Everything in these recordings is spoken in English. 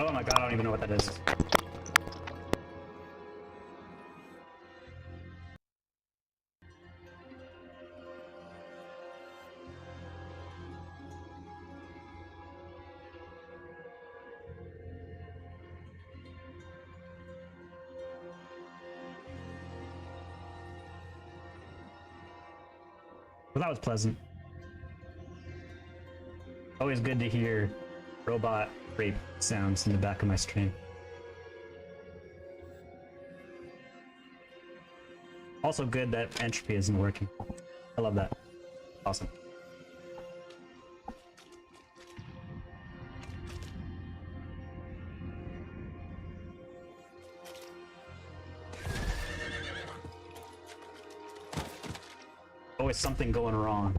Oh my god, I don't even know what that is. Well, that was pleasant. Always good to hear robot rape sounds in the back of my stream. Also good that entropy isn't working. I love that. Awesome. Always something going wrong.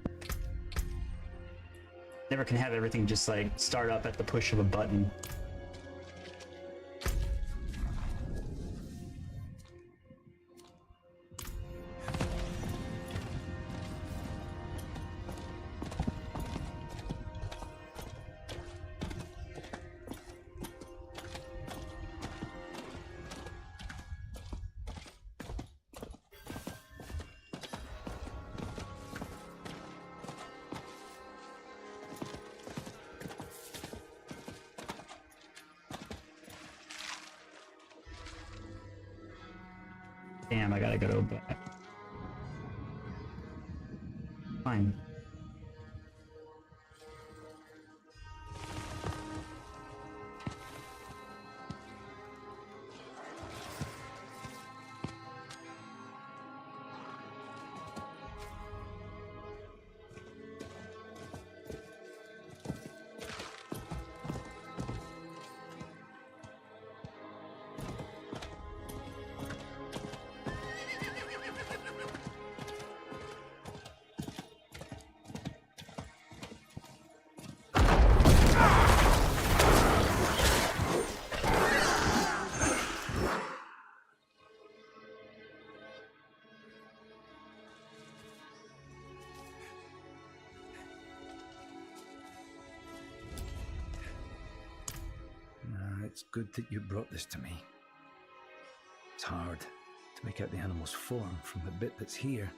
Never can have everything just like start up at the push of a button. Damn, I gotta go back. Fine. It's good that you brought this to me. It's hard to make out the animal's form from the bit that's here.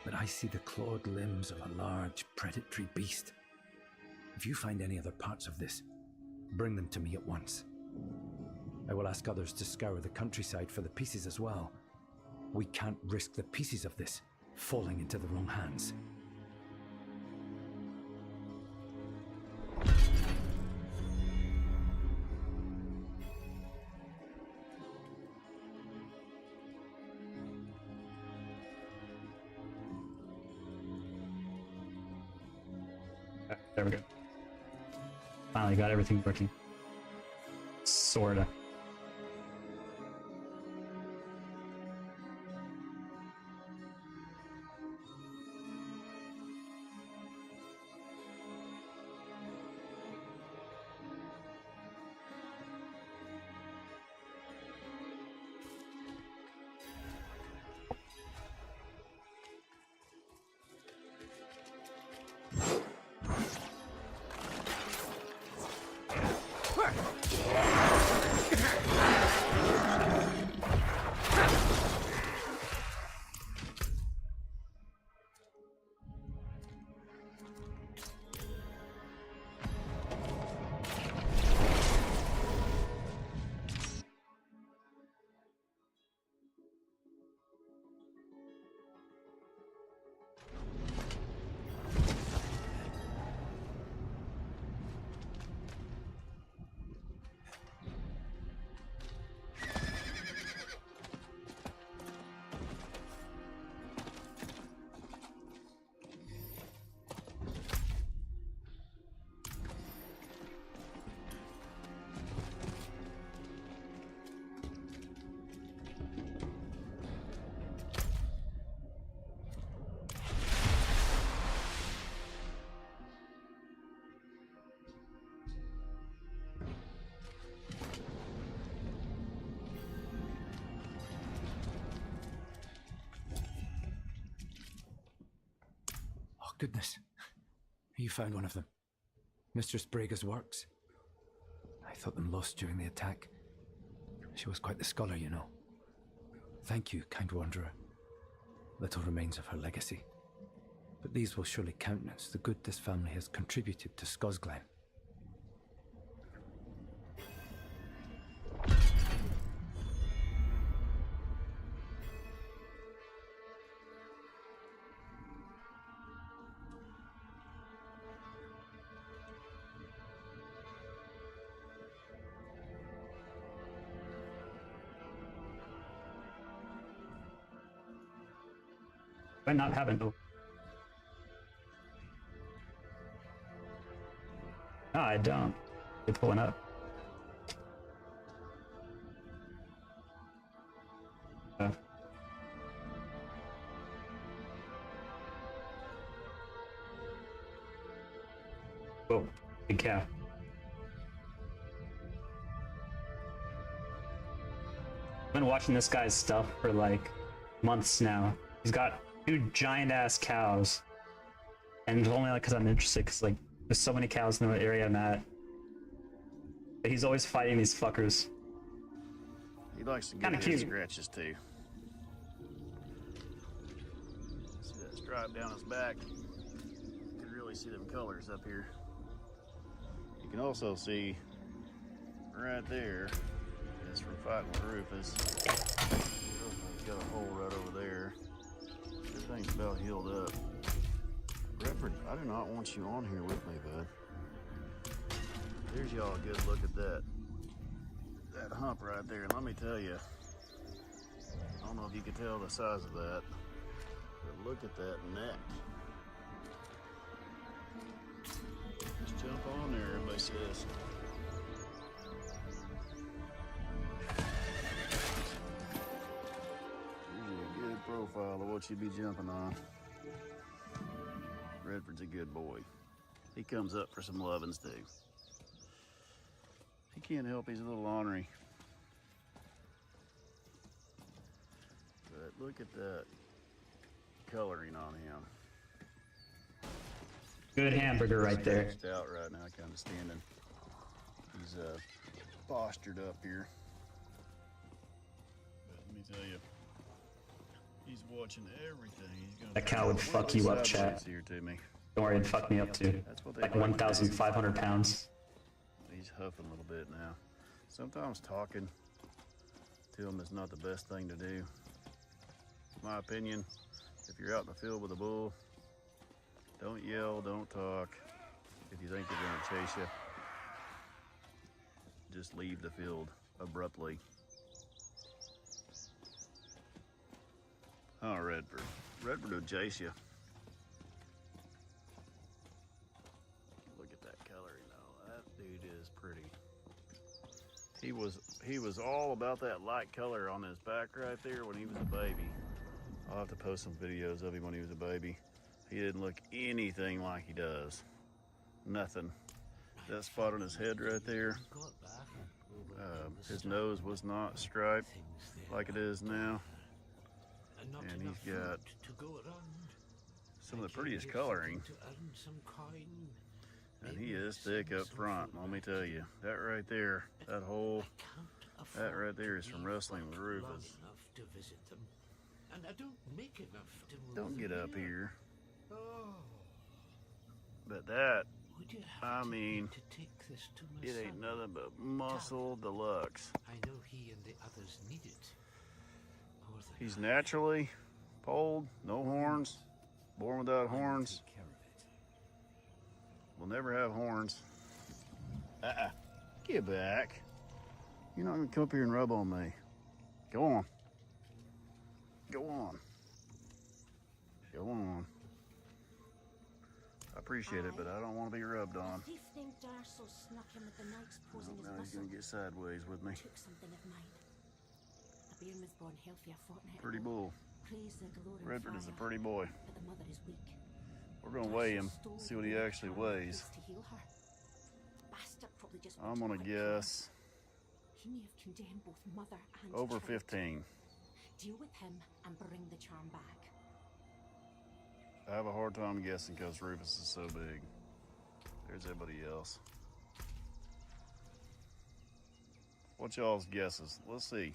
But I see the clawed limbs of a large predatory beast. If you find any other parts of this, bring them to me at once. I will ask others to scour the countryside for the pieces as well. We can't risk the pieces of this falling into the wrong hands. There we go. Finally got everything working. Sorta. Goodness, you found one of them. Mistress Brega's works. thought them lost during the attack. She was quite the scholar, you know. Thank you, kind wanderer. Little remains of her legacy. But these will surely countenance the good this family has contributed to Scosglen. I not have it. No, I don't. You're pulling up. Whoa, big cow. I've been watching this guy's stuff for like months now. He's got 2 giant ass cows, and it's only like because I'm interested, because like there's so many cows in the area I'm at. But he's always fighting these fuckers. He likes to get Kinda his cute. scratches too. See that stripe down his back? You can really see them colors up here. You can also see right there, it's from fighting with Rufus. He's got a hole right over there. Everything's about healed up. Redford, I do not want you on here with me, bud. There's y'all a good look at that hump right there. And let me tell you, I don't know if you can tell the size of that, but look at that neck. Just jump on there, everybody says. Usually a good profile of what you'd be jumping on. Redford's a good boy. He comes up for some lovin's too. He can't help, he's a little ornery. But look at that coloring on him. Good hamburger right there. He's out right now, kind of standing. He's postured up here. But let me tell you, he's watching everything. He's gonna That cow would fuck you up, chat. here to me. Don't worry, it'd fuck me up too. That's what they Like do. 1,500 pounds. He's huffing a little bit now. Sometimes talking to him is not the best thing to do. My opinion, if you're out in the field with a bull, don't yell, don't talk. If you think they're gonna chase you, just leave the field abruptly. Oh, Redford. Redford will chase you. Look at that color, you know. That dude is pretty. He was all about that light color on his back right there when he was a baby. I'll have to post some videos of him when he was a baby. He didn't look anything like he does. Nothing. That spot on his head right there, his nose was not striped like it is now. And he's got some of the prettiest coloring. And he is thick up front, let me tell you. That right there, that right there is from wrestling with Rufus. Don't get up here. But that, I mean, it ain't nothing but muscle deluxe. I know he and the others need it. He's naturally polled, no horns, born without horns. We'll never have horns. Get back. You're not gonna come up here and rub on me. Go on. Go on. Go on. I appreciate it, but I don't want to be rubbed on. The thief named Darso snuck in with the knights posing as Now he's muscle. gonna get sideways with me. Took something of mine. The bairn was born healthy a fortnight Pretty ago. bull. Praise the glory of Redford is a fire, pretty boy. but the mother is weak. We're gonna weigh him, Darso see what he stole the actually charm weighs. to heal her. Bastard probably just I'm wanted gonna a quick claim. guess He may have condemned both mother and over child. 15. Deal with him and bring the charm back. I have a hard time guessing because Rufus is so big. There's everybody else. What's y'all's guesses? Let's see.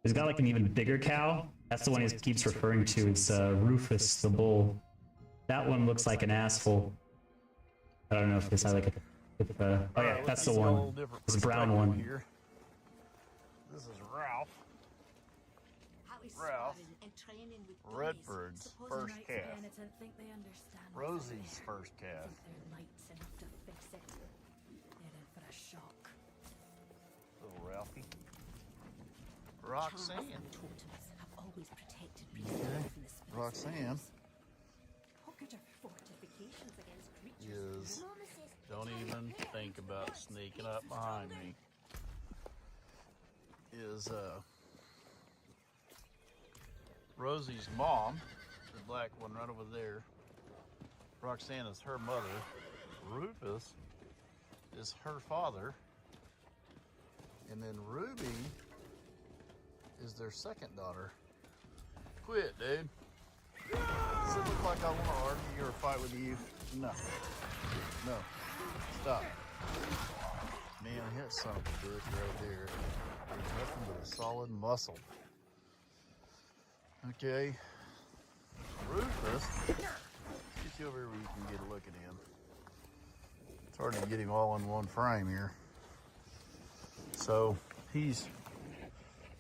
He's got like an even bigger cow. That's the one he keeps referring to. It's Rufus the bull. That one looks like an asshole. I don't know if this has like a... oh yeah, that's the one. This brown one. Here. This is Ralph. Ralph. Redford's first calf. Rosie's first calf. Little Ralphie. Roxanne. Okay. Roxanne is, don't even think about sneaking up behind me, is Rosie's mom, the black one right over there. Roxanne is her mother. Rufus is her father. And then Ruby is their second daughter. Quit, dude. Does it look like I want to argue or fight with you? No. No. Stop. Man, I hit something good right there. There's nothing but a solid muscle. Okay. Rufus. Get you over here where you can get a look at him. It's hard to get him all in one frame here. So he's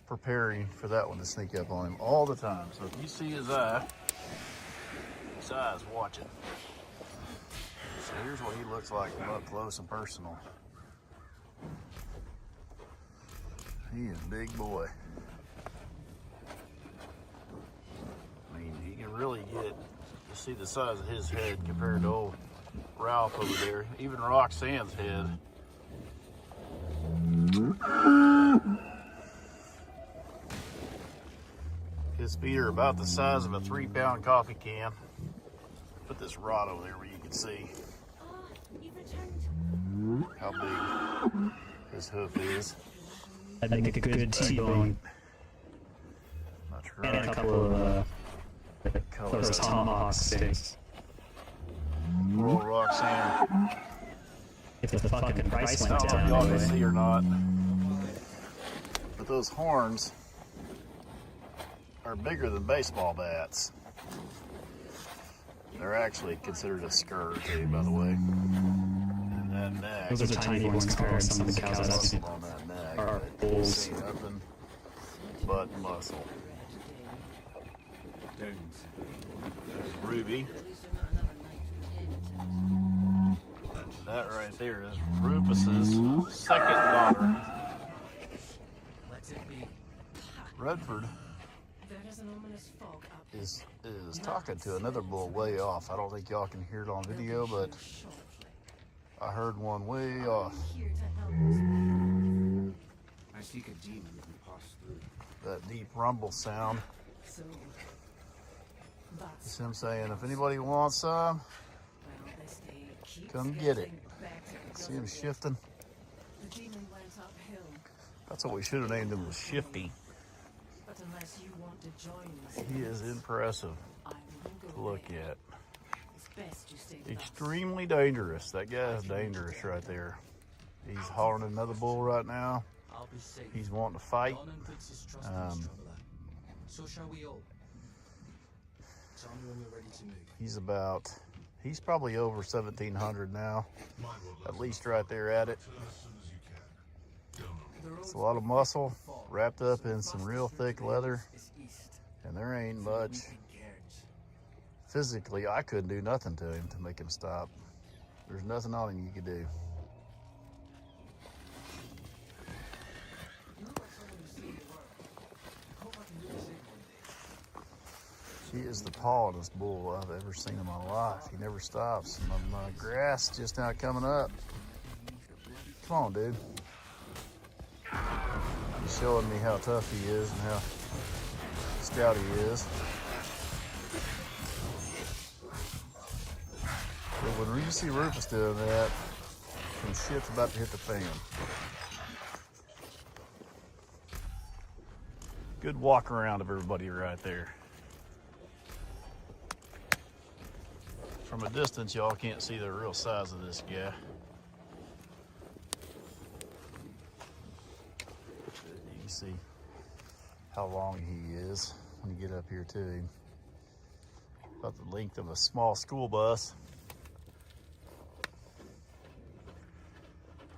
preparing for that one to sneak up on him all the time. So if you see his eye's watching. So here's what he looks like up close and personal. He is a big boy. I mean, you can really get to see the size of his head compared to old Ralph over there. Even Roxanne's head. His feet are about the size of a 3-pound coffee can. Put this rod over there where you can see how big his hoof is. I'd make a good T-bone. And a couple of those tomahawk steaks. Poor old Roxanne. If the fucking price I went don't know if down y'all can anyway. see or not, but those horns are bigger than baseball bats. They're actually considered a scourge, too, by the way. And that neck, Those are tiny ones compared to some of the cows I've seen. on that neck, Are but you bulls. see nothing but muscle. There's Ruby. That right there is Rufus's second daughter. Redford is talking to another bull way off. I don't think y'all can hear it on video, but I heard one way off. I seek a demon who passed through. That deep rumble sound. It's him saying, if anybody wants some, come get it. See him shifting? That's what we should have named him, was Shifty. He is impressive to look at. Extremely dangerous. That guy is dangerous right there. He's hollering at another bull right now. He's wanting to fight. So shall we all. Tell me when you're ready to move. He's probably over 1,700 now. At least right there at it. It's a lot of muscle wrapped up in some real thick leather. And there ain't much. Physically, I couldn't do nothing to him to make him stop. There's nothing on him you could do. She is the tallest bull I've ever seen in my life. He never stops. My grass just now coming up. Come on, dude. He's showing me how tough he is and how stout he is. But when you see Rufus doing that, some shit's about to hit the fan. Good walk around of everybody right there. From a distance, y'all can't see the real size of this guy. you see how long he is when you get up here to him. About the length of a small school bus.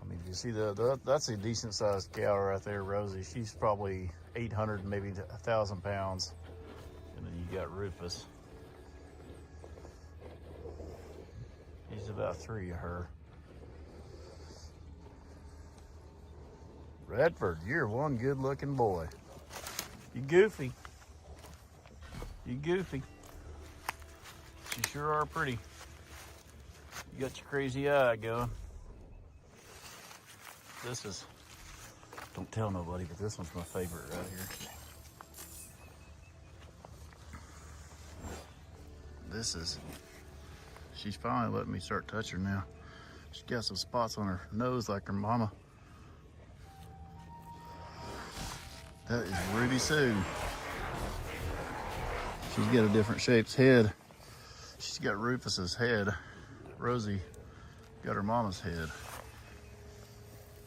I mean, you see that's a decent sized cow right there, Rosie. She's probably 800, maybe 1,000 pounds. And then you got Rufus. He's about 3 of her. Redford, you're one good looking boy. You goofy. You goofy. You sure are pretty. You got your crazy eye going. This is, don't tell nobody, but this one's my favorite right here. This is, she's finally letting me start touching her now. She's got some spots on her nose like her mama. That is Ruby Sue. She's got a different shaped head. She's got Rufus's head. Rosie got her mama's head.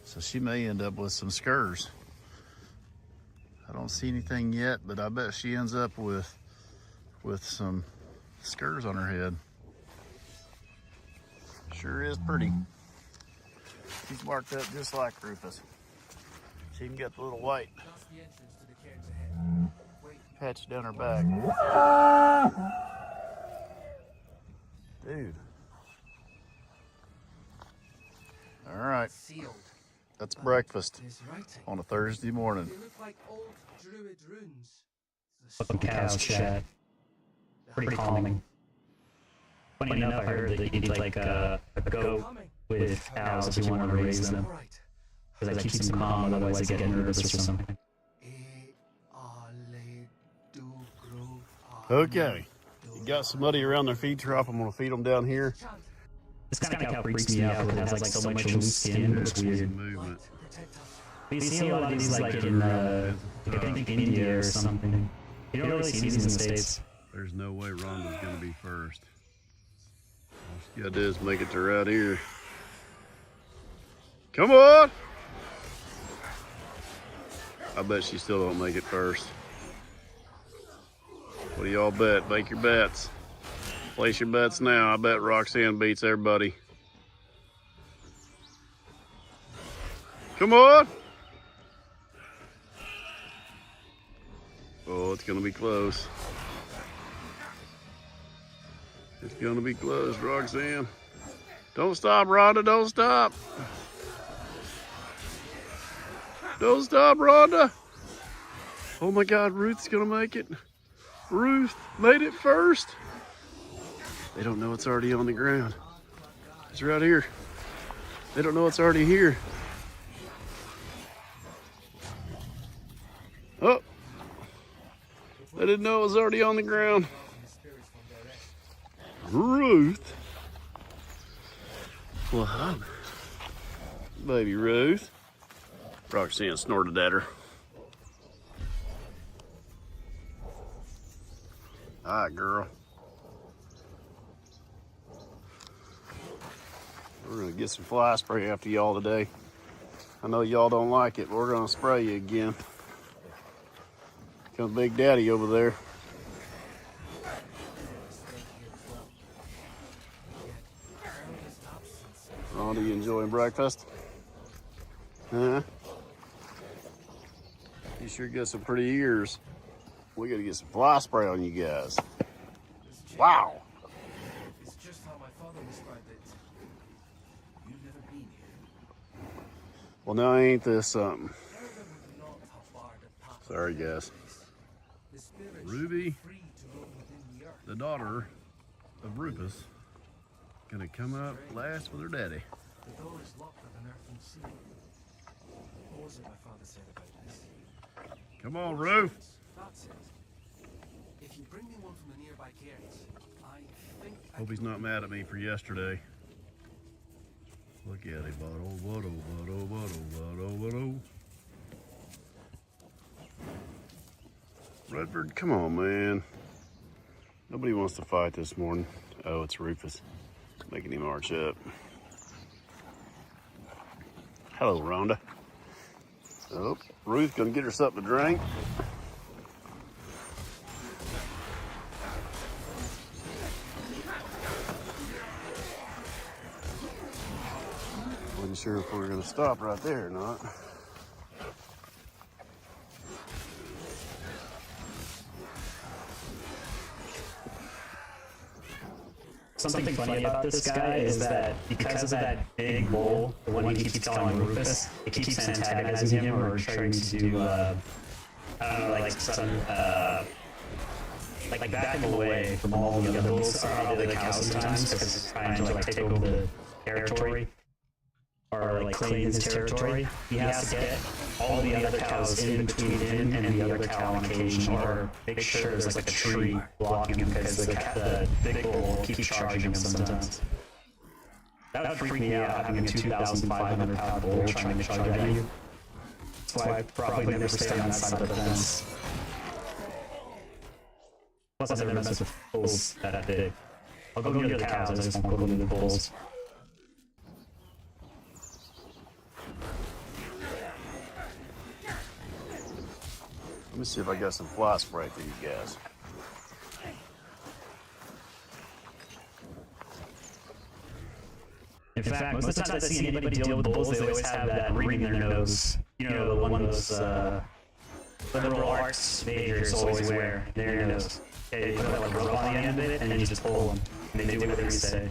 So she may end up with some scurs. I don't see anything yet, but I bet she ends up with some scurs on her head. Sure is pretty. She's marked up just like Rufus. She even got the little white patch down her back. Dude. All right. That's breakfast on a Thursday morning. They look like old druid runes. Some cows chat. Pretty calming. Funny enough, I heard that you need like a goat with cows if you want to raise them. Because that keeps them calm, otherwise they get nervous or something. Okay. You got somebody around their feed trough. I'm going to feed them down here. This kind of cow freaks me out because it has like so much loose skin. It's weird. Movement. You see a lot of these like in I think India or something. You don't really see these in the States. There's no way Rhonda's going to be first. All she got to do is make it to right here. Come on! I bet she still don't make it first. What do y'all bet? Make your bets. Place your bets now. I bet Roxanne beats everybody. Come on! Oh, it's gonna be close. It's gonna be close, Roxanne. Don't stop, Rhonda, don't stop. Don't stop, Rhonda. Oh my God, Ruth's gonna make it. Ruth made it first. They don't know it's already on the ground. It's right here. They don't know it's already here. Oh. They didn't know it was already on the ground. Ruth. Well, hi. Baby Ruth. Roxanne snorted at her. Hi, girl. We're gonna get some fly spray after y'all today. I know y'all don't like it, but we're gonna spray you again. Comes Big Daddy over there. Rhonda, you enjoying breakfast? Huh? You sure got some pretty ears. We gotta get some fly spray on you guys. Wow. It's just how my father described it. You've never been here. Well, now ain't this something? Sorry, guys. Ruby, the daughter of Rufus, gonna come up last with her daddy. The door is locked with an earthen seal. What was it my father said about this? Come on, Roof. That's it. If you bring me one from the nearby cairns, I think Hope he's not mad at me for yesterday. Look at him, bottle, bottle, bottle, bottle, bottle, bottle. Redford, come on, man. Nobody wants to fight this morning. Oh, it's Rufus. Making him march up. Hello, Rhonda. Oh, Ruth gonna get her something to drink. Wasn't sure if we were gonna stop right there or not. Something funny about this guy is that because of that big bull, the one he keeps calling Rufus, it keeps antagonizing him or trying to do, I don't know, like some, like back him away from all the other bulls or all the other cows sometimes because he's trying to like take over the territory or like claim his territory. He has to get all the other cows in between him and the other cow on occasion, or make sure there's like a tree blocking him because the big bull will keep charging him sometimes. That would freak me out, having a 2,500 pound bull trying to charge at you. That's why I probably never stay on that side of the fence. Plus, I've never messed with bulls that big. I'll go near the cows, I just won't go near the bulls. Let me see if I got some fly spray for you guys. In fact, most of the time I see anybody deal with bulls, they always have that ring in their nose. You know, the one of those liberal arts majors always wear in their nose. Yeah, you put like a rope on the end of it, and then you just pull them, and they do whatever you say.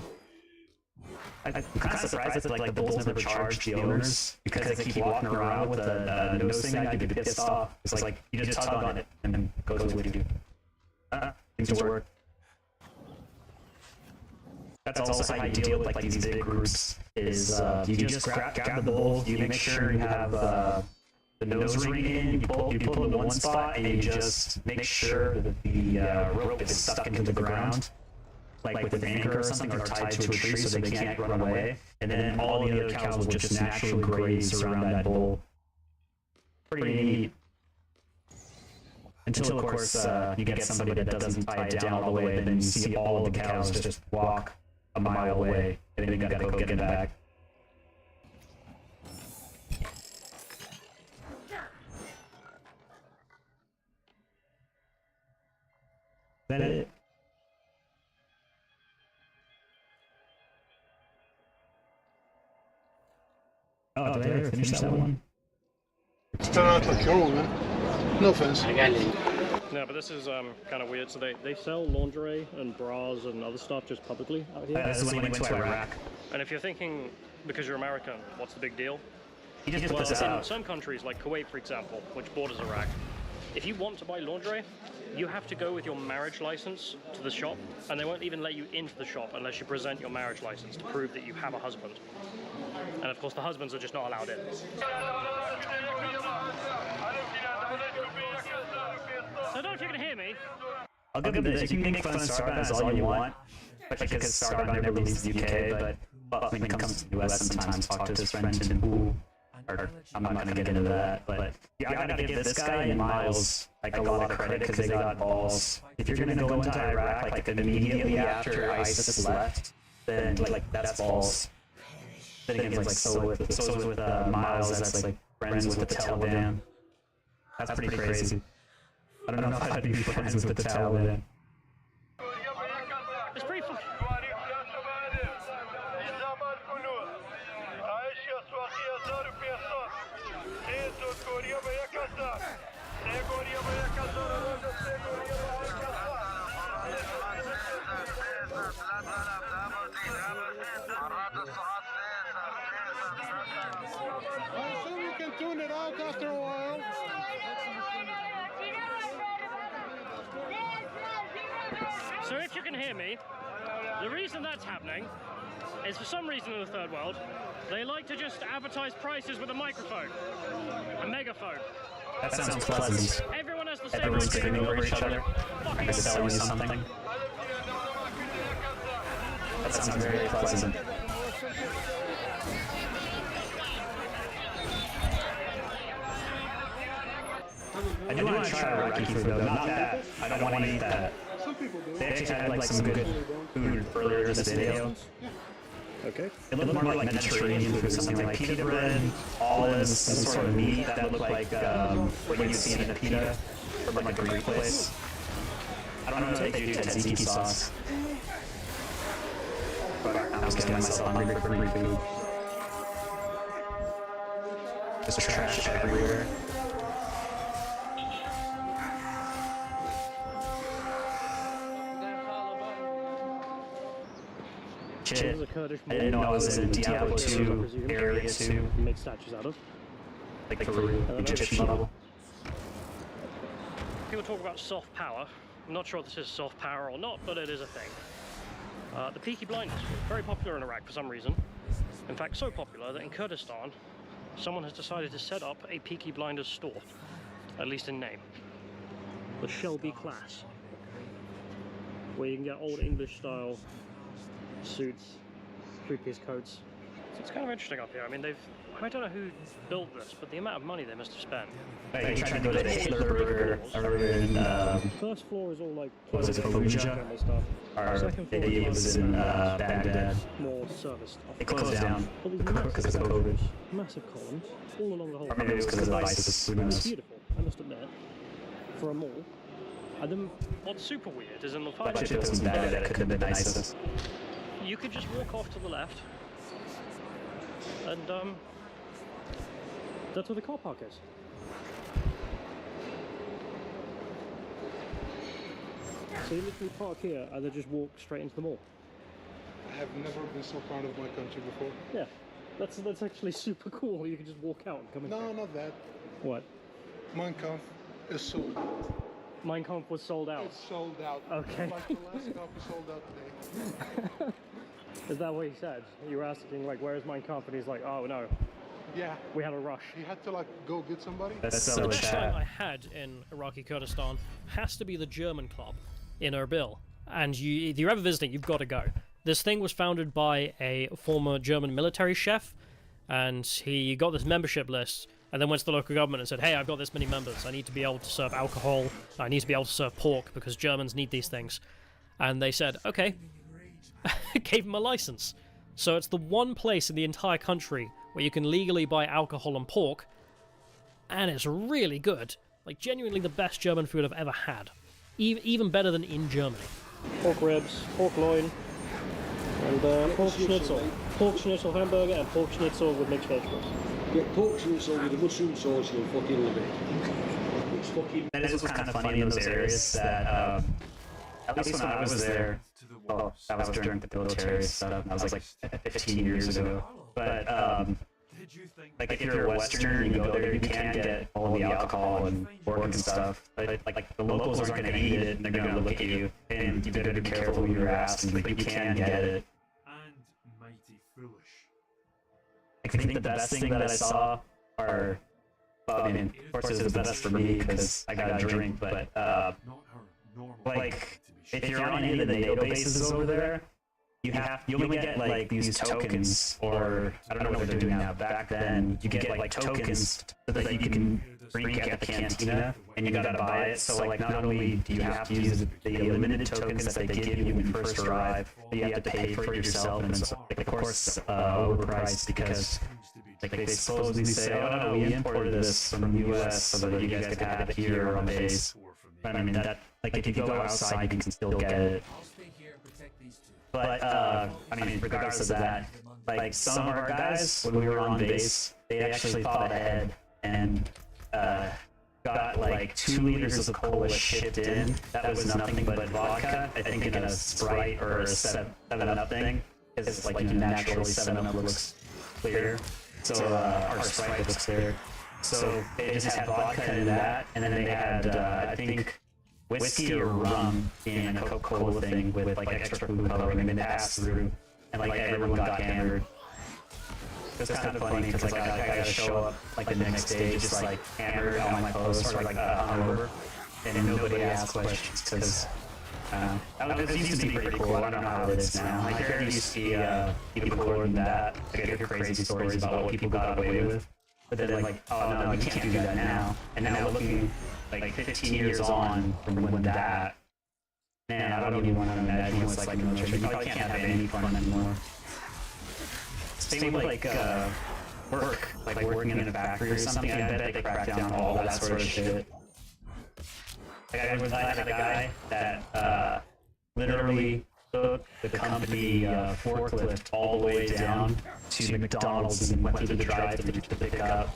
I'm kind of surprised that like the bulls never charge the owners because they keep walking around with a nose thing. I'd be pissed off. It's like you just tug on it and then goes with you. Seems to work. That's also how you deal with like these big groups. Is you just grab the bull, you make sure you have the nose ring in, you pull it in one spot, and you just make sure that the rope is stuck into the ground. Like with an anchor or something, or tied to a tree so they can't run away. And then all the other cows will just naturally graze around that bull. Pretty neat. Until, of course, you get somebody that doesn't tie it down all the way, and then you see all of the cows just walk a mile away, and then you gotta go get them back. Is that it? Oh, did I ever finish that one? Turn out like your woman. No offense. No, but this is kind of weird. So they sell lingerie and bras and other stuff just publicly out here. This is when we went to Iraq. And if you're thinking, because you're American, what's the big deal? He just puts Well, it in out. some countries, like Kuwait, for example, which borders Iraq, if you want to buy lingerie, you have to go with your marriage license to the shop, and they won't even let you into the shop unless you present your marriage license to prove that you have a husband. And of course, the husbands are just not allowed in. So I don't know if you can hear me. I'll give it this. You can make fun of Starband all you want, especially because Starband never leaves the UK, but when it comes to the US, sometimes talk to his friends in Pool. I'm not gonna get into that, but yeah, I gotta give this guy and Miles like a lot of credit because they got balls. If you're gonna go into Iraq like immediately after ISIS left, then like that's balls. Then again, it's like so with Miles, that's like friends with the Taliban. That's pretty crazy. I don't know how to be friends with the Taliban. It's pretty fucking... I assume you can tune it out after a while. So if you can hear me, the reason that's happening is for some reason in the third world, they like to just advertise prices with a microphone, a megaphone. That sounds pleasant. Everyone has the same Everyone's idea. screaming over each other, trying to sell you something. That sounds very pleasant. I do want to try Iraqi food though, not that. I don't want to eat that. Some people do. They actually had like some good food earlier in this video. Okay. It looked more like Mediterranean food, something like pita bread, olives, some sort of meat that looked like what you'd see in a pita from like a Greek place. I don't know if they do tzatziki sauce. But I was getting myself hungry for Greek food. Just trash everywhere. Shit, I didn't know I was in Diablo 2 area too. Make statues out of. Like for Egyptian level. People talk about soft power. I'm not sure if this is soft power or not, but it is a thing. The Peaky Blinders, very popular in Iraq for some reason. In fact, so popular that in Kurdistan, someone has decided to set up a Peaky Blinders store, at least in name. The Shelby class, where you can get old English style suits, three-piece coats. So it's kind of interesting up here. I mean, I don't know who built this, but the amount of money they must have spent. Hey, you tried to go to the Hitler Burger over in, First floor is all like was it Fallujah? stuff. Or Second floor it was in Baghdad. More service stuff. It closed down All these because of COVID. massive columns all along the whole Or maybe it was because of ISIS, who knows. Beautiful, I must admit, for a mall. And then what's super weird is in the But five if it was in Baghdad, it could have been ISIS. you could just walk off to the left, and that's where the car park is. So you literally park here and then just walk straight into the mall. I have never been so proud of my country before. Yeah, that's actually super cool. You can just walk out and come in. No, not that. What? Mein Kampf is sold out. Mein Kampf was sold out. It's sold out. Okay. Like the last copy sold out today. Is that what he said? You were asking like, where is Mein Kampf? And he's like, oh no, Yeah. we had a rush. He had to like go get somebody. That's The so best time chat. I had in Iraqi Kurdistan has to be the German club in Erbil. And if you're ever visiting, you've got to go. This thing was founded by a former German military chef, and he got this membership list, and then went to the local government and said, hey, I've got this many members. I need to be able to serve alcohol. I need to be able to serve pork, because Germans need these things. And they said, okay. Gave him a license. So it's the one place in the entire country where you can legally buy alcohol and pork, and it's really good. Like, genuinely the best German food I've ever had. Even better than in Germany. Pork ribs, pork loin, and pork schnitzel. Pork schnitzel hamburger and pork schnitzel with mixed vegetables. Get pork schnitzel with a mushroom sauce, you'll fucking love it. It's fucking... That is what's kind of funny in those areas that, at least when I was there, well, that was during the military stuff, that was like 15 years ago. But, like if you're a Westerner and you go there, you can get all the alcohol and pork and stuff. Like the locals aren't going to eat it, and they're going to look at you, and you better be careful who you're asking, but you can get it. And mighty foolish. I think the best thing that I saw are, well, I mean, of course it's the best for me because I got a drink, but Not her normal. like if you're on any of the NATO bases over there, you only get like these tokens, or I don't know what they're doing now. Back then, you get like tokens so that you can drink at the cantina, and you gotta buy it. So like not only do you have to use the limited tokens that they give you when you first arrive, but you have to pay for it yourself, and it's like, of course overpriced because like they supposedly say, oh no, we imported this from the US so that you guys could have it here on base. But I mean that, like if you go outside, you can still get it. But I mean, regardless of that, like some of our guys, when we were on base, they actually thought ahead and got like 2 liters of cola shipped in. That was nothing but vodka. I think in a Sprite or a 7-Up thing, because like naturally 7-Up looks clear. So our Sprite looks clear. So they just had vodka in that, and then they had I think whiskey or rum in a Coca-Cola thing with like extra food coloring, and then they passed through, and like everyone got hammered. It was kind of funny because like I gotta show up like the next day just like hammered on my post or like hungover, and nobody asked questions because it used to be pretty cool. I don't know how it is now. Like there used to be people cooler than that. Like I hear crazy stories about what people got away with, but then like, oh no, you can't do that now. And now looking like 15 years on from when that, man, I don't even want to imagine what's like in the military. You probably can't have any fun anymore. same with like work, like working in a factory or something. I bet they crack down on all that sort of shit. Like I had a guy that literally took the company forklift all the way down to McDonald's and went through the drive-thru to pick up.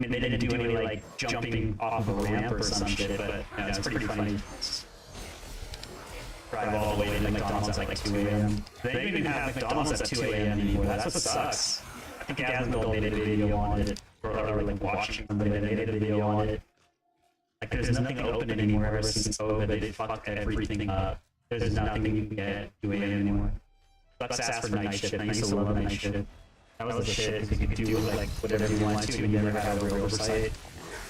I mean, they didn't do any like jumping off of a ramp or some shit, but it's pretty funny. Drive all the way to McDonald's at like 2 a.m. They don't even have McDonald's at 2 a.m. anymore. That's what sucks. I think Asmongold made a video on it, or like watching somebody that made a video on it. Like there's nothing open anymore ever since COVID. They fucked everything up. There's nothing you can get at 2 a.m. anymore. Let's ask for night shift. I used to love night shift. That was the shit, because you could do like whatever you wanted to, and you never had real oversight.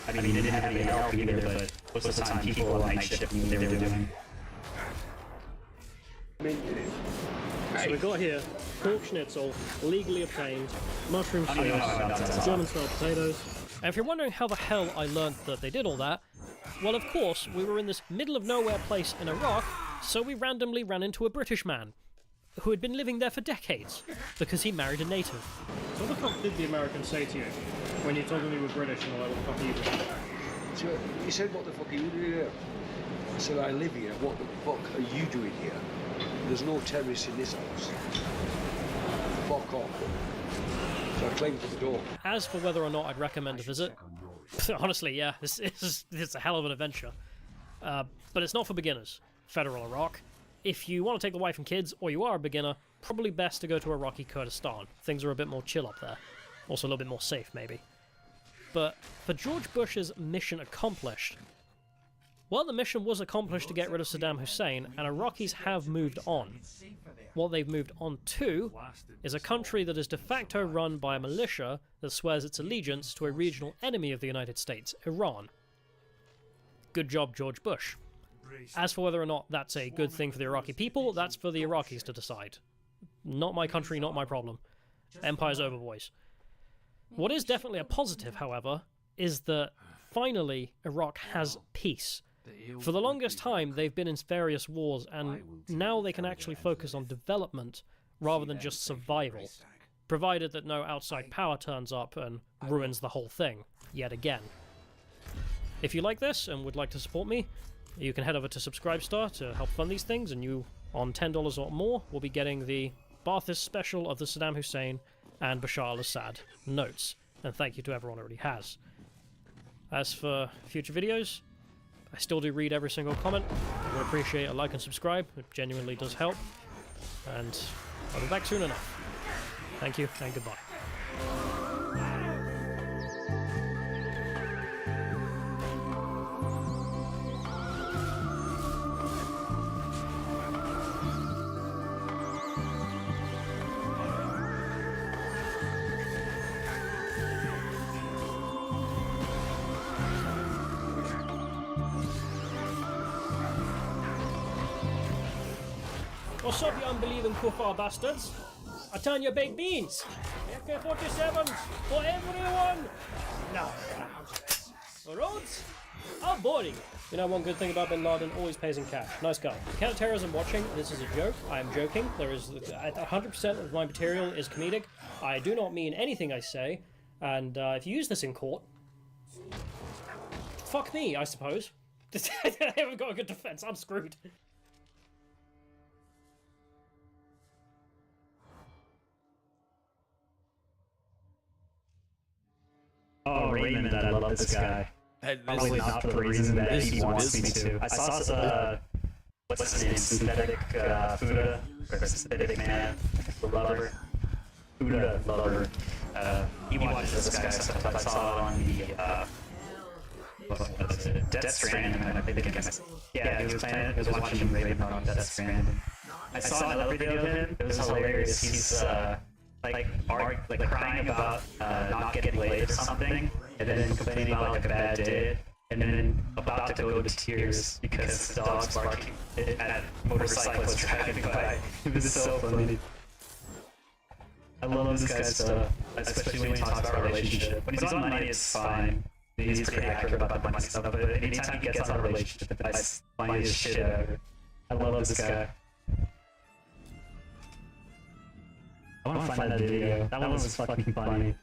I mean, you didn't have any help either, but most of the time people were night shifting what they were doing. So we got here pork schnitzel, legally obtained, mushroom sauce, German-style potatoes. And if you're wondering how the hell I learned that they did all that, well, of course, we were in this middle-of-nowhere place in Iraq, so we randomly ran into a British man who had been living there for decades because he married a native. So what the fuck did the Americans say to you when you told them you were British and all that? What the fuck are you doing? So he said, what the fuck are you doing here? I said, I live here. What the fuck are you doing here? There's no terrorists in this house. Fuck off. So I claimed to the door. As for whether or not I'd recommend a visit, honestly, yeah, this is a hell of an adventure. But it's not for beginners. Federal Iraq. If you want to take the wife and kids, or you are a beginner, probably best to go to Iraqi Kurdistan. Things are a bit more chill up there. Also a little bit more safe, maybe. But for George Bush's mission accomplished, well, the mission was accomplished to get rid of Saddam Hussein, and Iraqis have moved on. What they've moved on to is a country that is de facto run by a militia that swears its allegiance to a regional enemy of the United States, Iran. Good job, George Bush. As for whether or not that's a good thing for the Iraqi people, that's for the Iraqis to decide. Not my country, not my problem. Empire's over, boys. What is definitely a positive, however, is that finally Iraq has peace. For the longest time, they've been in various wars, and now they can actually focus on development rather than just survival, provided that no outside power turns up and ruins the whole thing, yet again. If you like this and would like to support me, you can head over to Subscribestar to help fund these things, and you, on $10 or more, will be getting the Baathist special of the Saddam Hussein and Bashar al-Assad notes, and thank you to everyone who already has. As for future videos, I still do read every single comment. I would appreciate a like and subscribe, it genuinely does help, and I'll be back soon enough. Thank you, and goodbye. What's up, you unbelieving kuffar bastards? I turn your baked beans! AK-47s for everyone! No. Roads? How boring! You know one good thing about Bin Laden, always pays in cash. Nice guy. Counter-terrorism watching, this is a joke. I am joking. There is 100% of my material is comedic. I do not mean anything I say, and if you use this in court, fuck me, I suppose. I haven't got a good defense, I'm screwed. Oh, Raymond, I love this guy. Probably not for the reason that he wants me to. I saw what's his name? Synthetic Fuda, or Synthetic Man, Lover. Fuda Lover. He watches this guy stuff. I saw it on the what was it? Death Stranding. I think yeah, he was watching Raymond on Death Stranding. I saw another video of him. It was hilarious. He's like crying about not getting laid or something, and then complaining about like a bad day, and then about to go to tears because the dog's barking at motorcyclists driving by. It was so funny. I love this guy's stuff, especially when he talks about relationship. When he's on money, it's fine. He's pretty accurate about the money stuff, but anytime he gets on a relationship, I find his shit out of it. I love this guy. I want to find that video. That one was fucking funny.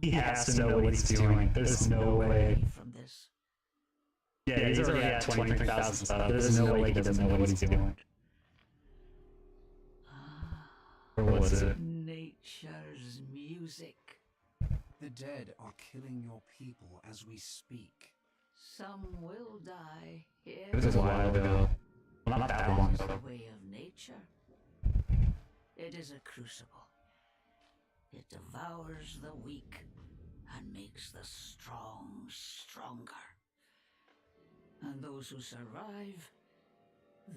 He has to know what he's doing. There's no way. From this. Yeah, he's already at 23,000 stuff. There's no way he doesn't know what he's doing. Or was it? Nature's music. The dead are killing your people as we speak. Some will die here. It was a while ago. Well, not that long The ago. way of nature. It is a crucible. It devours the weak and makes the strong stronger. And those who survive,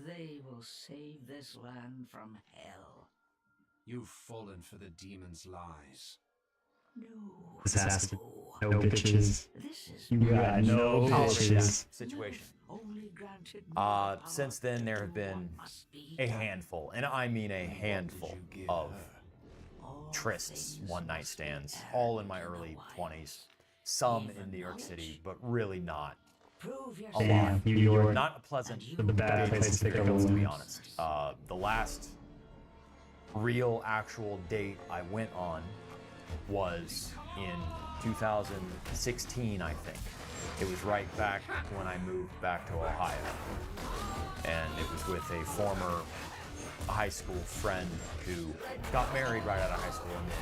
they will save this land from hell. You've fallen for the demon's lies. No. This has to no bitches. This is You got no bitches. Situation. only granted Since then, there have been a handful, and I mean a handful, of trysts, one-night stands, all in my early 20s. Some in New York City, but really not Prove a yourself. lot. Damn, New York. Not a pleasant The bad place to pick up to be women. honest. The last real, actual date I went on was in 2016, I think. It was right back when I moved back to Ohio. And it was with a former high school friend who got married right out of high school. And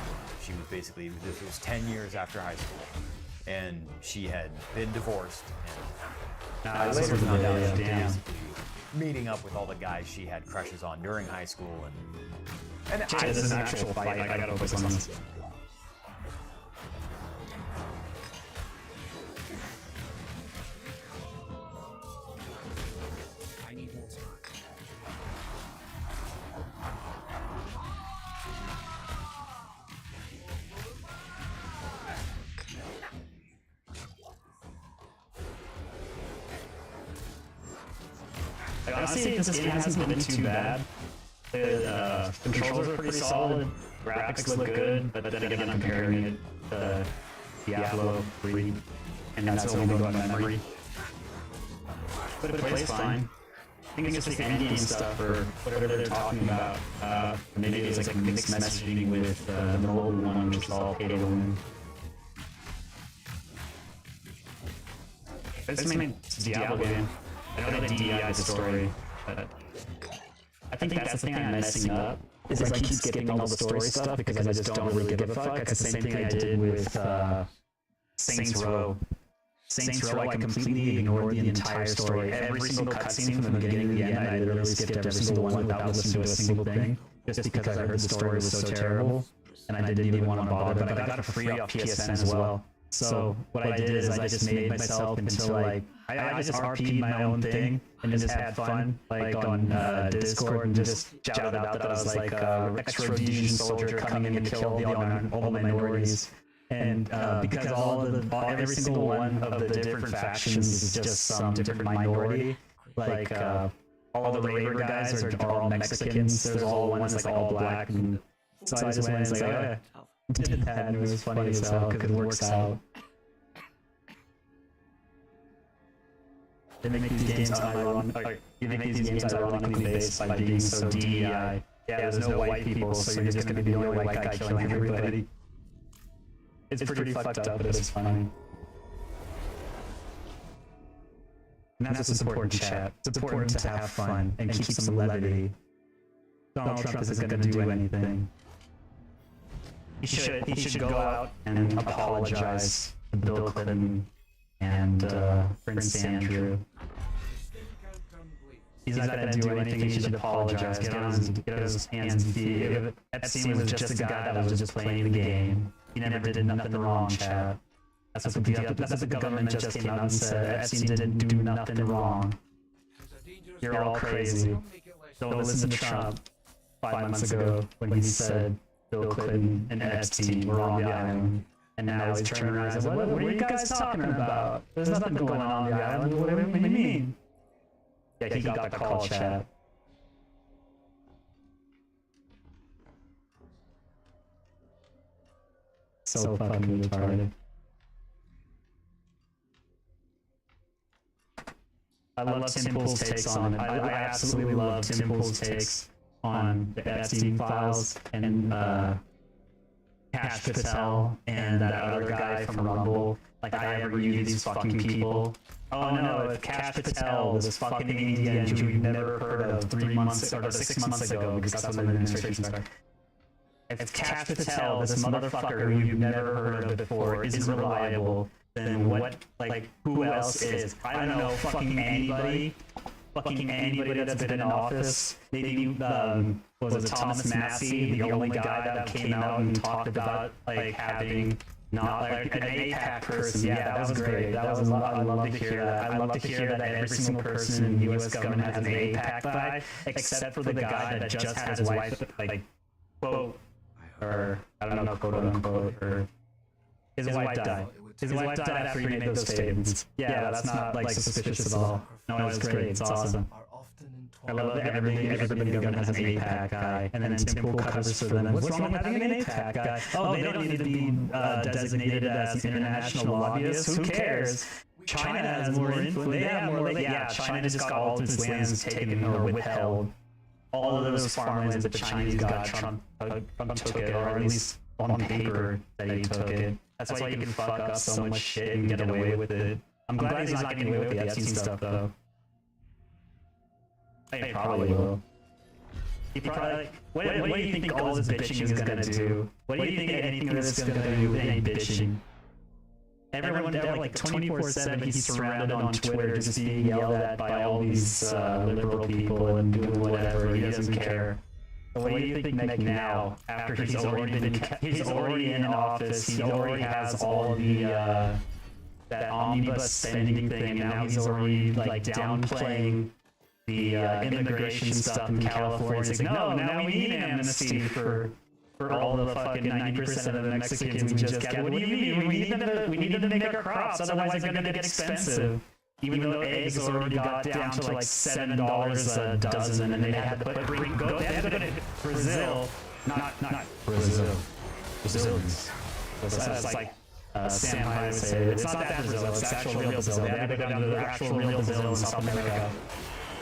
she was basically, this was 10 years after high school. And she had been divorced. And I later found out she was basically meeting up with all the guys she had crushes on during high school. And This is an actual fight. I gotta focus on this. I need more time. Like, honestly, this game hasn't been too bad. The controls are pretty solid, graphics look good, but then again, I'm comparing it to Diablo 3, and that's only going by memory. But it plays fine. I think it's just the endgame stuff or whatever they're talking about. Maybe it's like mixed messaging with the mobile one, which is all pay to win. It's mainly a Diablo game. I know they DEI the story, but I think that's the thing I'm messing up. Is I keep skipping all the story stuff because I just don't really give a fuck. It's the same thing I did with Saints Row. Saints Row, I completely ignored the entire story. Every single cutscene from the beginning to the end, I literally skipped every single one without listening to a single thing, just because I heard the story was so terrible, and I didn't even want to bother. But I got it for free off PSN as well. So what I did is I just made myself until like I just RP'd my own thing and just had fun, like on Discord, and just shouted out that I was like ex-Rhodesian soldier coming in to kill all the minorities. And because every single one of the different factions is just some different minority, like all the Raver guys are all Mexicans. There's all ones like all black, and so I just went like, oh yeah. Did that, and it was funny as hell because it works out. They make these games ironically based by being so DEI. Yeah, there's no white people, so you're just gonna be the only white guy killing everybody. It's pretty fucked up, but it's funny. And that's what's important in chat. It's important to have fun and keep some levity. Donald Trump isn't gonna do anything. He should go out and apologize to Bill Clinton and Prince Andrew. He's not gonna do anything. He should apologize. Get on his hands and feet. If Epstein was just a guy that was just playing the game, he never did nothing wrong, Chad. That's what the government just came out and said. Epstein didn't do nothing wrong. You're all crazy. Don't listen to Trump 5 months ago when he said Bill Clinton and Epstein were on the island, and now he's turning around and says, what are you guys talking about? There's nothing going on the island. What do you mean? Yeah, he got the call, Chad. So fucking retarded. I love Tim Pool's takes on it. I absolutely love Tim Pool's takes on the Epstein files and Cash Patel and that other guy from Rumble. Like, I ever use these fucking people. Oh no, if Cash Patel, this fucking Indian who you've never heard of 3 months or 6 months ago, because that's when the administration started. If Cash Patel, this motherfucker who you've never heard of before, isn't reliable, then what, like, who else is? I don't know, fucking anybody that's been in office. Maybe, was it Thomas Massey, the only guy that came out and talked about, like, having not, like, an APAC person. Yeah, that was great. That was, I love to hear that. I love to hear that every single person in the US government has an APAC guy, except for the guy that just had his wife, like, quote, or I don't know, quote unquote, or his wife died. His wife died after he made those statements. Yeah, that's not like suspicious at all. No, it's great. It's awesome. I love that everybody in the government has an APAC guy, and then Tim Pool covers for them. What's wrong with having an APAC guy? Oh, they don't need to be designated as international lobbyists. Who cares? China has more influence. They have more. Yeah, China just got all of its lands taken or withheld. All of those farmlands that the Chinese got, Trump took it, or at least on paper that he took it. That's why you can fuck up so much shit and get away with it. I'm glad he's not getting away with the Epstein stuff, though. He probably will. He probably. What do you think all this bitching is gonna do? What do you think anything of this is gonna do with any bitching? Everyone there, like 24/7, he's surrounded on Twitter just being yelled at by all these liberal people and doing whatever. He doesn't care. What do you think now, after he's already in office, he already has all the that omnibus spending thing, and now he's already like downplaying the immigration stuff in California. It's like, no, now we need amnesty for all the fucking 90% of the Mexicans we just got. What do you mean? We need them to make our crops, otherwise they're gonna get expensive. Even though eggs already got down to like $7 a dozen, and they had to go to Brazil, not Brazil, Brazilians. That's like Sam High would say. It's not that Brazil, it's actual real Brazil. They had to go down to the actual real Brazil in South America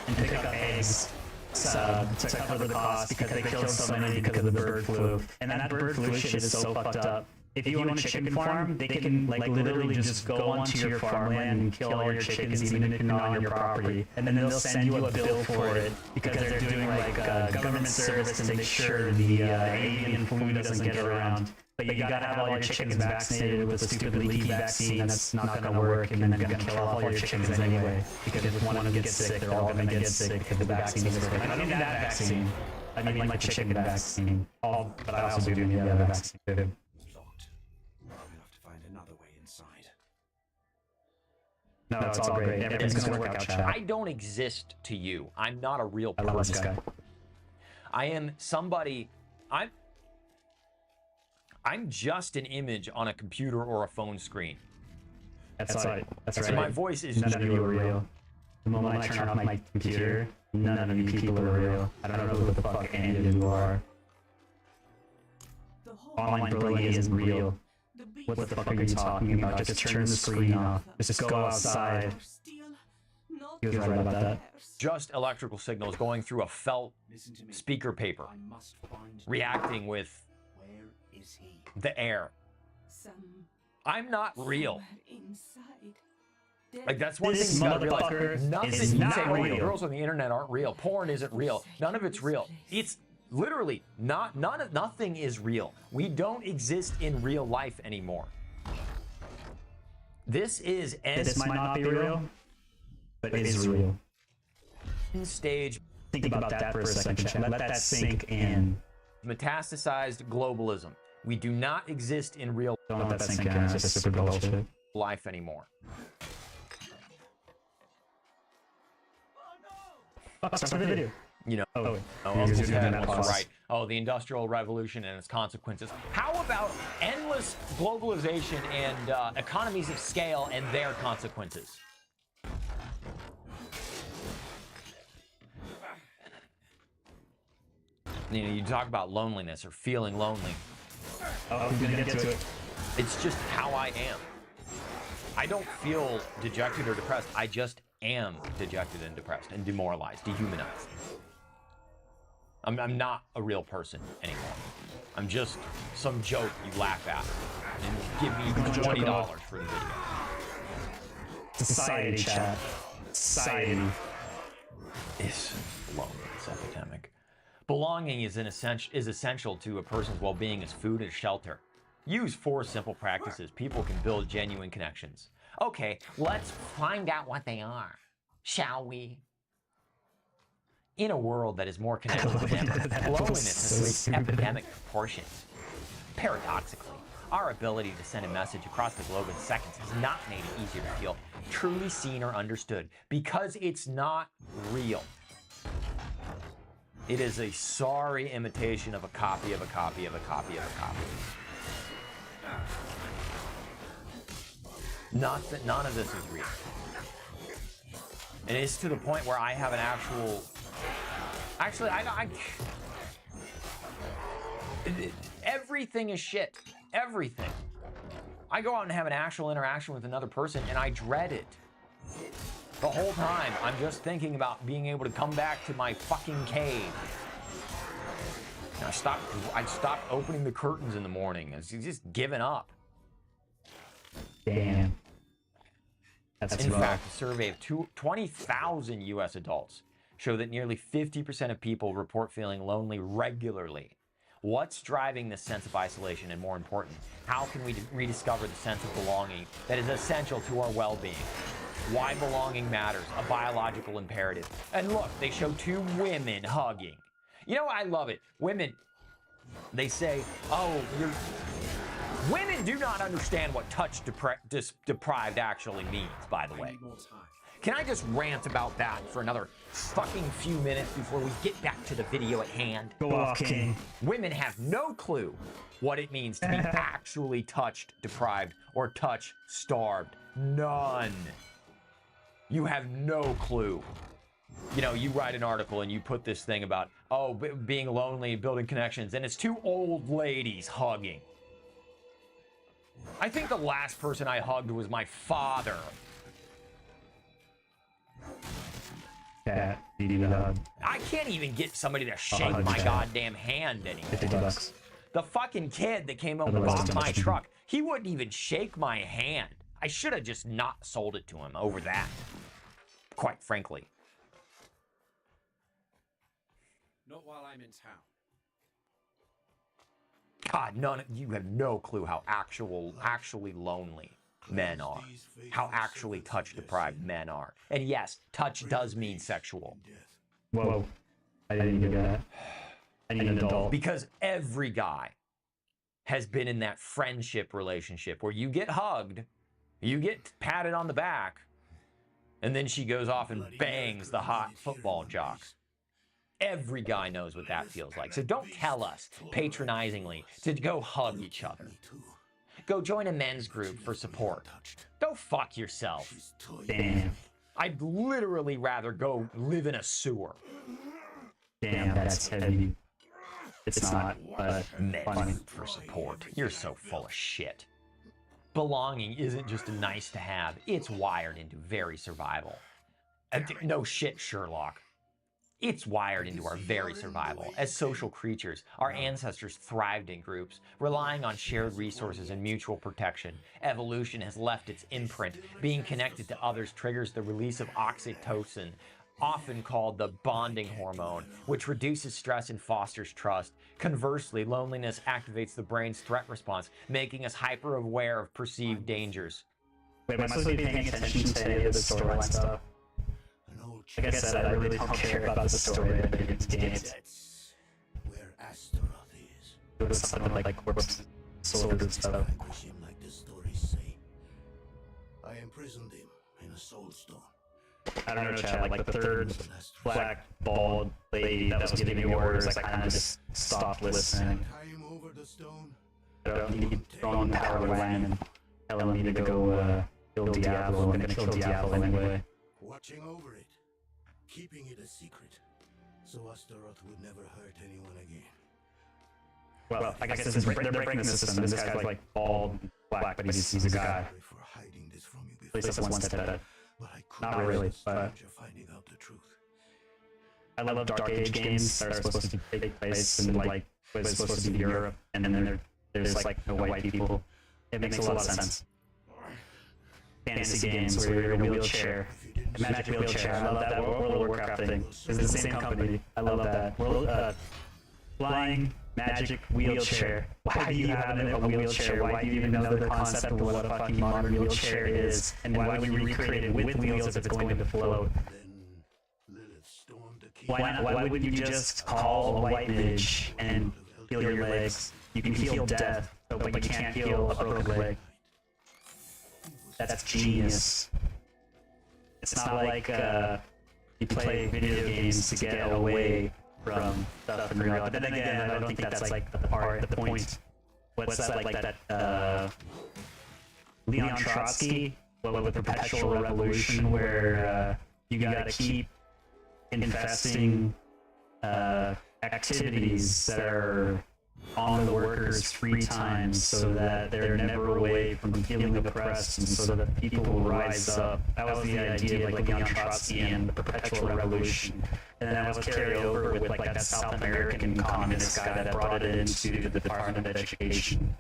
and pick up eggs to cover the cost, because they killed so many because of the bird flu. And that bird flu shit is so fucked up. If you own a chicken farm, they can like literally just go onto your farmland and kill all your chickens, even if you're not on your property, and then they'll send you a bill for it because they're doing like government service to make sure the avian flu doesn't get around. But you gotta have all your chickens vaccinated with a stupid leaky vaccine that's not gonna work, and then gonna kill off all your chickens anyway. Because if one of them gets sick, they're all gonna get sick because the vaccine is working. I don't need that vaccine. I mean like the chicken vaccine. But I also do need the other vaccine too. No, it's all great. Everything's gonna work out, chat. I don't exist to you. I'm not a real person. I love this guy. I am somebody. I'm just an image on a computer or a phone screen. That's right. That's right. So my voice is none of you are real. The moment I turn off my computer, none of you people are real. I don't know who the fuck any of you are. Online bullying isn't real. What the fuck are you talking about? Just turn the screen off. Just go outside. He was right about that. Just electrical signals going through a felt speaker paper, reacting with the air. I'm not real. Like, that's one thing you gotta realize. Nothing you say, oh, girls on the internet aren't real. Porn isn't real. None of it's real. It's literally nothing is real. We don't exist in real life anymore. This might not be real, but it is real. Stage. Think about that for a second, chat. Let that sink in. Metastasized globalism. We do not exist in real Don't let that sink in. It's just super bullshit. Life anymore. Fuck, stop the video. You know, Uncle Ted was right. Oh, the Industrial Revolution and its consequences. How about endless globalization and economies of scale and their consequences? You know, you talk about loneliness or feeling lonely. Oh, I'm gonna get to it. It's just how I am. I don't feel dejected or depressed. I just am dejected and depressed and demoralized, dehumanized. I'm not a real person anymore. I'm just some joke you laugh at and give me $20 for the video. Society, chat. Society. Is belonging this epidemic. Belonging is essential to a person's well-being as food and shelter. Use 4 simple practices. People can build genuine connections. Okay, let's find out what they are, shall we? In a world that is more connected than ever, loneliness has reached epidemic proportions. Paradoxically, our ability to send a message across the globe in seconds has not made it easier to feel truly seen or understood because it's not real. It is a sorry imitation of a copy of a copy of a copy of a copy. Not that none of this is real. And it's to the point where I have an actual... Actually, everything is shit. Everything. I go out and have an actual interaction with another person and I dread it. The whole time, I'm just thinking about being able to come back to my fucking cave. And I stopped opening the curtains in the morning. It's just giving up. Damn. That's In rough. fact, a survey of 20,000 U.S. adults show that nearly 50% of people report feeling lonely regularly. What's driving this sense of isolation, and more important, how can we rediscover the sense of belonging that is essential to our well-being? Why belonging matters, a biological imperative. And look, they show 2 women hugging. You know, I love it. Women, they say, oh, women do not understand what touch deprived actually means, by the way. Can I just rant about that for another fucking few minutes before we get back to the video at hand? Go off, King. Women have no clue what it means to be actually touch deprived or touch starved. None. You have no clue. You know, you write an article and you put this thing about, oh, being lonely, building connections, and it's 2 old ladies hugging. I think the last person I hugged was my father. Cat, dog. I can't even get somebody to shake my goddamn hand anymore. $50. The fucking kid that came over and bought my truck, he wouldn't even shake my hand. I should have just not sold it to him over that, quite frankly. Not while I'm in town. God, you have no clue how actually lonely men are. How actually touch-deprived men are. And yes, touch does mean sexual. Whoa. I didn't get that. I need an adult. Because every guy has been in that friendship relationship where you get hugged, you get patted on the back, and then she goes off and bangs the hot football jock. Every guy knows what that feels like. So don't tell us patronizingly to go hug each other. Go join a men's group for support. Go fuck yourself. Damn. I'd literally rather go live in a sewer. Damn, that's heavy. It's not, but Men's funny. group for support. You're so full of shit. Belonging isn't just a nice to have. It's wired into very survival. No shit, Sherlock. It's wired into our very survival. As social creatures, our ancestors thrived in groups, relying on shared resources and mutual protection. Evolution has left its imprint. Being connected to others triggers the release of oxytocin, often called the bonding hormone, which reduces stress and fosters trust. Conversely, loneliness activates the brain's threat response, making us hyper-aware of perceived dangers. Wait, am I supposed to be paying attention to any of the storyline stuff? Like I said, I really don't care about the story of the games. That's where Astaroth is. It was something like corpse swords and stuff. Vanquish him like the stories say. I imprisoned him in a soul stone. I don't know, Chad, like the third black, bald lady that was giving me orders, I kind of just stopped listening. Tie him over the stone. I don't need throwing power to land and telling me to go kill Diablo. I'm gonna kill Diablo anyway. Watching over it. Keeping it a secret. So Astaroth would never hurt anyone again. Well, I guess they're breaking the system. This guy's like bald, black, but he's a guy. Sorry for hiding this from you At least before. that's one step ahead. But I Not couldn't really, resist but you finding out the truth. I love Dark Age games that are supposed to take place in like what's supposed to be Europe, and then there's like no white people. It makes a lot of sense. Fantasy games where you're in a wheelchair, a magic wheelchair. I love that World of Warcraft thing. It's the same company. I love that. Flying magic wheelchair. Why do you have a wheelchair? Why do you even know the concept of what a fucking modern wheelchair is? And why would you recreate it with wheels if it's going to float? Why wouldn't you just call a white mage and heal your legs? You can heal death, but you can't heal a broken leg. That's genius. It's not like you play video games to get away from stuff in real life. But then again, I don't think that's like the point. What's that like that Leon Trotsky with the Perpetual Revolution, where you gotta keep infesting activities that are on the workers' free time so that they're never away from feeling oppressed, and so that people will rise up. That was the idea of like Leon Trotsky and the Perpetual Revolution. And then that was carried over with like that South American communist guy that brought it into the Department of Education.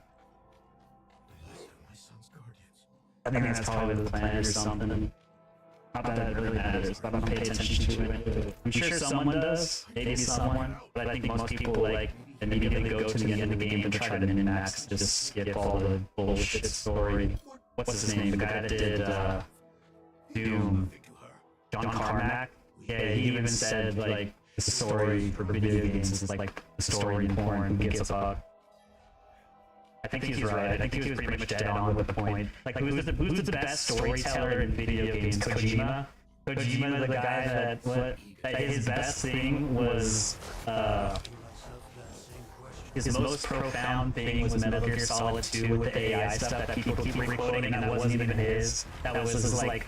I think that's probably the plan or something. Not that it really matters, but I don't pay attention to it. I'm sure someone does, maybe someone, but I think most people like immediately go to the end of the game and try to min-max, just skip all the bullshit story. What's his name? The guy that did Doom, John Carmack? Yeah, he even said like the story for video games is like the story in porn. Who gives a fuck? I think he's right. I think he was pretty much dead on with the point. Like, who's the best storyteller in video games? Kojima? Kojima, the guy that his best thing was, his most profound thing was Metal Gear Solid 2 with the AI stuff that people keep re-quoting, and that wasn't even his. That was his, like,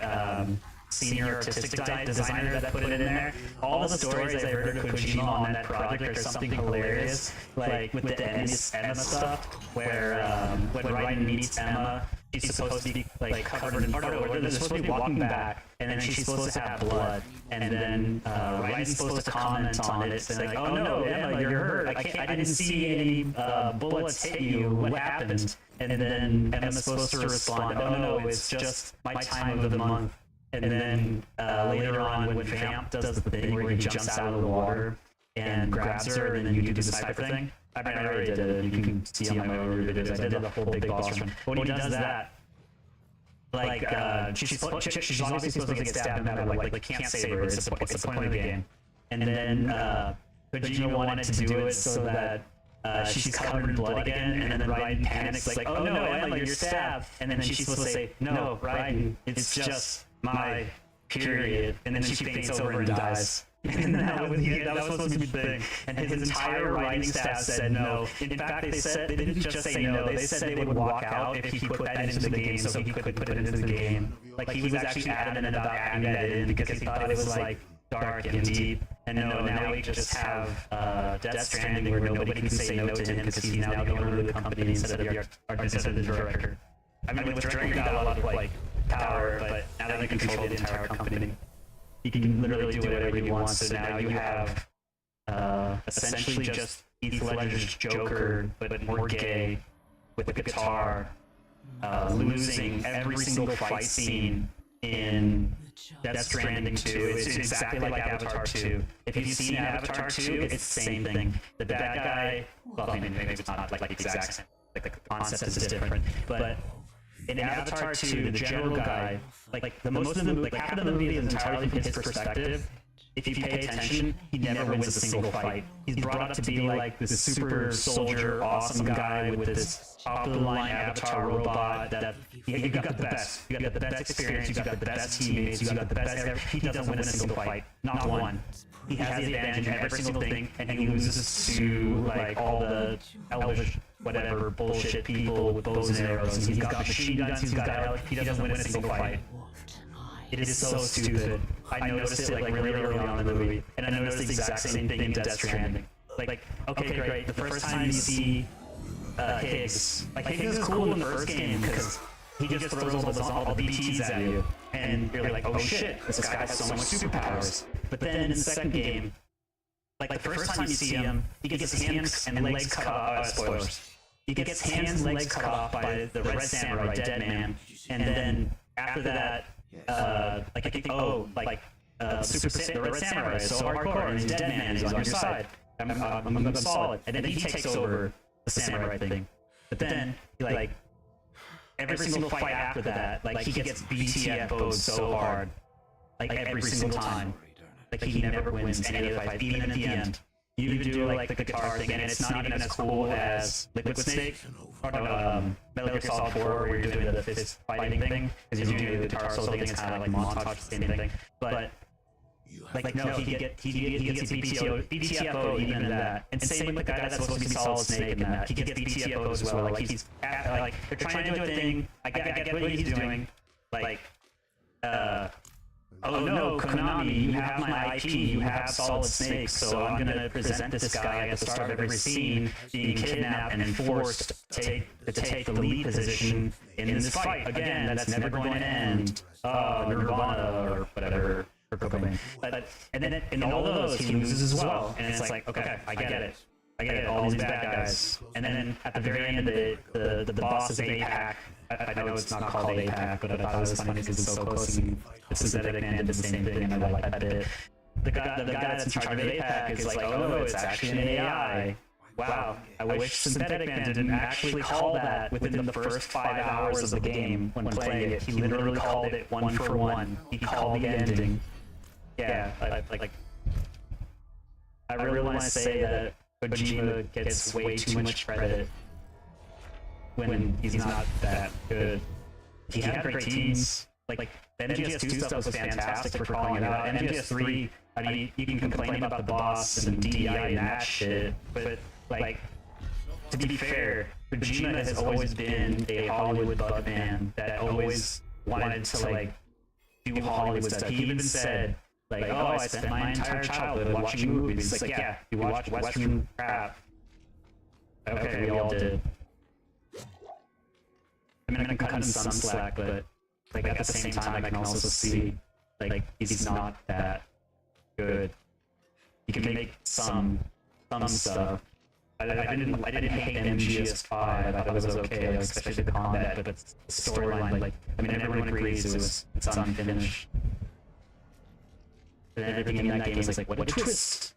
senior artistic designer that put it in there. All the stories I heard of Kojima on that project are something hilarious, like with the Emma stuff, where when Raiden meets Emma, she's supposed to be like covered in blood, or they're supposed to be walking back, and then she's supposed to have blood, and then Raiden's supposed to comment on it, saying like, "Oh no, Emma, you're hurt. I didn't see any bullets hit you. What happened?" And then Emma's supposed to respond, "Oh no, it's just my time of the month." And then later on, when Vamp does the thing where he jumps out of the water and grabs her, and then you do the sniper thing. I mean, I already did it. You can see on my overview videos. I did the whole big boss run. When he does that, like, she's obviously supposed to get stabbed no matter what. Like, can't save her. It's the point of the game. And then Kojima wanted to do it so that she's covered in blood again, and then Raiden panics, like, "Oh no, Emma, you're stabbed." And then she's supposed to say, "No, Raiden, it's just my period," and then she faints over and dies. And that was supposed to be the thing. And his entire writing staff said no. In fact, they didn't just say no. They said they would walk out if he put that into the game, so he could put it into the game. Like, he was actually adamant about adding that in because he thought it was like dark and deep. And no, now we just have Death Stranding where nobody can say no to him because he's now the owner of the company instead of the director. I mean, with director, you got a lot of like power, but now that you control the entire company, he can literally do whatever he wants. So now you have essentially just Heath Ledger's Joker, but more gay, with a guitar, losing every single fight scene in Death Stranding 2. It's exactly like Avatar 2. If you've seen Avatar 2, it's the same thing. The bad guy, well, I mean, maybe it's not like the exact same, like the concept is different, but in Avatar 2, the general guy, like the most of the like half of the movie is entirely from his perspective. If you pay attention, he never wins a single fight. He's brought up to be like this super soldier, awesome guy with this top-of-the-line Avatar robot that you got the best. You got the best experience. You got the best teammates. You got the best. He doesn't win a single fight, not one. He has the advantage in every single thing, and he loses to like all the elvish, whatever bullshit people with bows and arrows. And he's got machine guns. He doesn't win a single fight. It is so stupid. I noticed it like really early on in the movie, and I noticed the exact same thing in Death Stranding. Like, okay, great. The first time you see Higgs, like Higgs is cool in the first game because he just throws all the BTs at you, and you're like, oh shit, this guy has so much superpowers. But then in the second game, like the first time you see him, he gets his hands and legs cut off. Spoilers. He gets hands and legs cut off by the Red Samurai, Dead Man, and then after that, like I think, the Red Samurai is so hardcore, and his Dead Man is on your side. I'm solid, and then he takes over the samurai thing. But then, like every single fight after that, like he gets BTFO'd so hard, like every single time. Like he never wins any of the fights, even at the end. You even do like the guitar thing, and it's not even as cool as Liquid Snake or Metal Gear Solid 4, where you're doing the fist fighting thing, because you do the guitar solo thing. It's kind of like montage, the same thing. But like no, he gets BTFO even in that. And same with the guy that's supposed to be Solid Snake in that. He gets BTFO as well. Like he's like they're trying to do a thing. I get what he's doing. Like oh no, Konami, you have my IP, you have Solid Snake, so I'm gonna present this guy at the start of every scene being kidnapped and forced to take the lead position in this fight. Again, that's never going to end. Nirvana or whatever. But and then in all of those he loses as well, and it's like, okay, I get it, all these bad guys. And then at the very end of it, the boss is APAC. I know it's not called APAC, but I thought it was funny because it's so close, and the Synthetic Man did the same thing, and I like that bit. The guy that's in charge of APAC is like, oh no, it's actually an AI. Wow, I wish Synthetic Man didn't actually call that within the first 5 hours of the game when playing it. He literally called it one for one. He called the ending. Yeah, I really want to say that Kojima gets way too much credit when he's not that good. He had great teams. Like the MGS2 stuff was fantastic for calling it out. MGS3, I mean, you can complain about the boss and DEI and that shit, but like, to be fair, Kojima has always been a Hollywood bug man that always wanted to like do Hollywood stuff. He even said, like, oh, I spent my entire childhood watching movies. It's like, yeah, you watch Western crap. Okay, we all did. I mean, I can cut him some slack, but like at the same time, I can also see like he's not that good. He can make some stuff. I didn't hate MGS5. I thought it was okay, like, especially the combat, but the storyline, like, I mean, everyone agrees it's unfinished. And everything in that game is like, what a twist!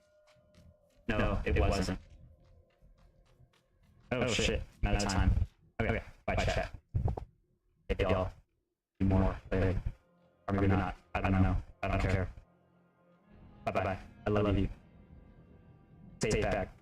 No, it wasn't. Oh shit, I'm out of time. Okay, bye chat. Hey y'all, do more later. Or maybe not, I don't know, I don't care. Bye bye, I love you. Stay back.